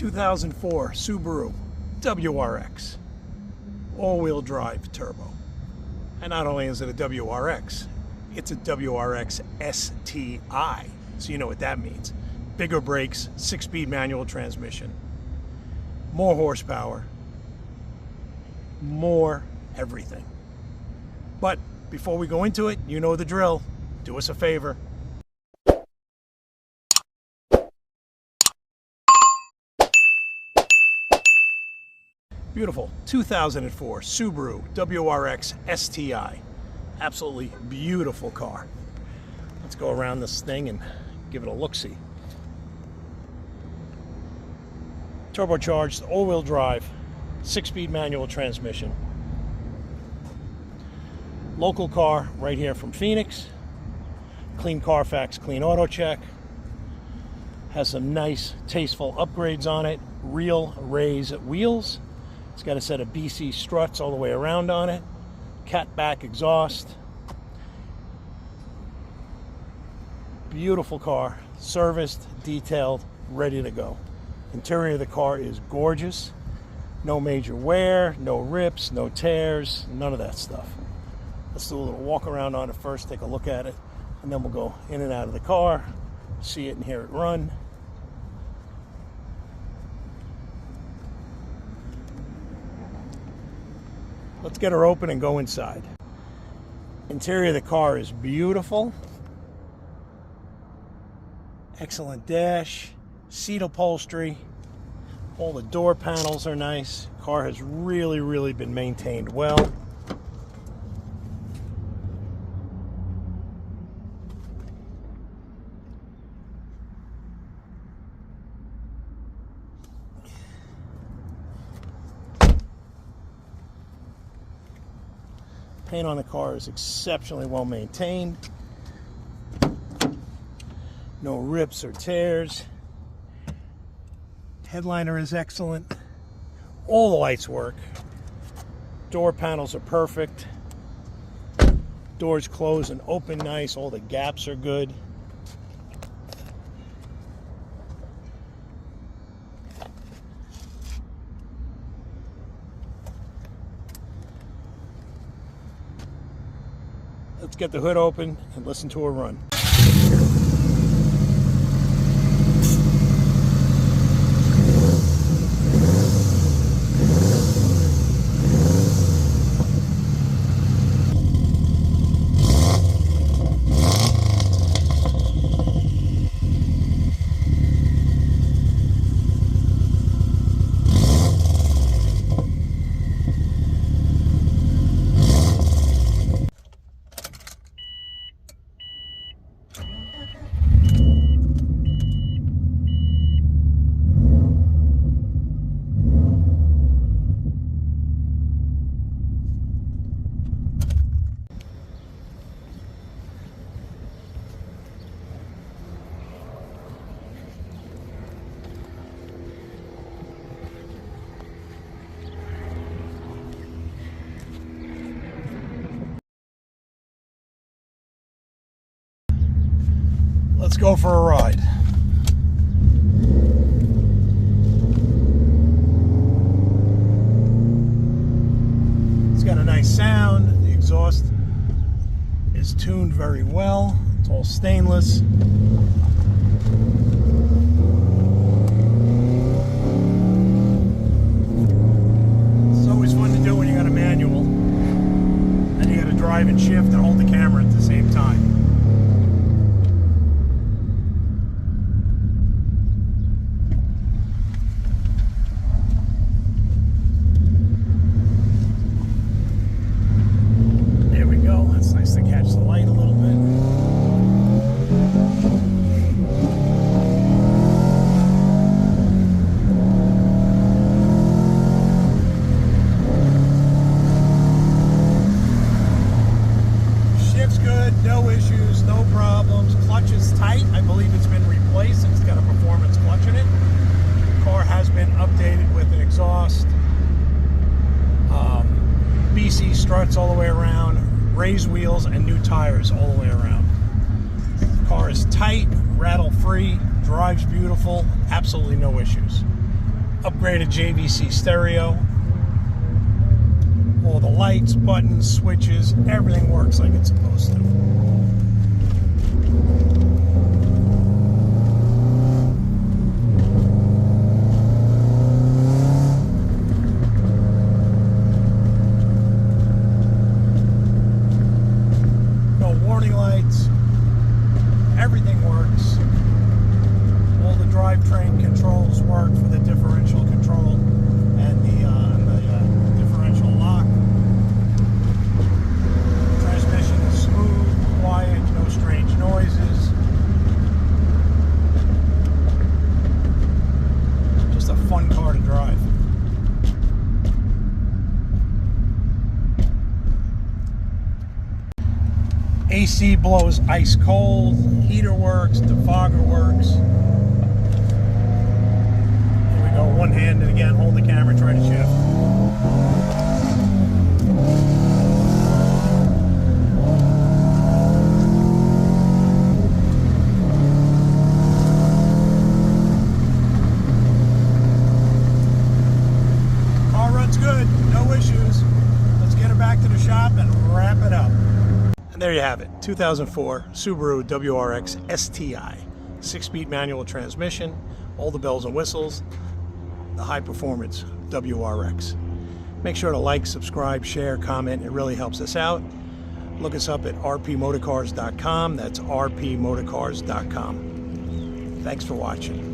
2004 Subaru WRX all-wheel drive turbo. And not only is it a WRX, it's a WRX STI. So you know what that means. Bigger brakes, 6-speed manual transmission, more horsepower, more everything. But before we go into it, you know the drill. Do us a favor. Beautiful 2004 Subaru WRX STI. Absolutely beautiful car. Let's go around this thing and give it a look-see. Turbocharged, all-wheel drive, 6-speed manual transmission. Local car right here from Phoenix. Clean Carfax, clean autocheck. Has some nice, tasteful upgrades on it. Real raised wheels. It's got a set of BC struts all the way around on it. Cat back exhaust. Beautiful car. Serviced, detailed, ready to go. Interior of the car is gorgeous. No major wear, no rips, no tears, none of that stuff. Let's do a little walk around on it first, take a look at it, and then we'll go in and out of the car, see it and hear it run. Let's get her open and go inside. Interior of the car is beautiful. Excellent dash, seat upholstery. All the door panels are nice. Car has really been maintained well. Paint on the car is exceptionally well maintained. No rips or tears. Headliner is excellent. All the lights work. Door panels are perfect. Doors close and open nice. All the gaps are good. Let's get the hood open and listen to her run. Let's go for a ride. It's got a nice sound. The exhaust is tuned very well. It's all stainless. It's always fun to do when you got a manual and you got to drive and shift and hold the camera at the same time. Nice to catch the light a little bit. Shift's good, no issues, no problems. Clutch is tight. I believe it's been replaced. It's got a performance clutch in it. The car has been updated with an exhaust. BC struts all the way around. Raised wheels and new tires all the way around. The car is tight, rattle free, drives beautiful, absolutely no issues. Upgraded JVC stereo. All the lights, buttons, switches, everything works like it's supposed to. No warning lights. Everything works. All the drivetrain controls work for the differential control and the differential lock. Transmission is smooth, quiet, no strange noises. Just a fun car to drive. AC blows ice cold, heater works, defogger works. Here we go, one-handed again, hold the camera, try to shift. Car runs good, no issues. Let's get her back to the shop and wrap it up. And there you have it, 2004 Subaru WRX STI. 6-speed manual transmission, all the bells and whistles, the high performance WRX. Make sure to like, subscribe, share, comment, it really helps us out. Look us up at rpmotorcars.com, that's rpmotorcars.com. Thanks for watching.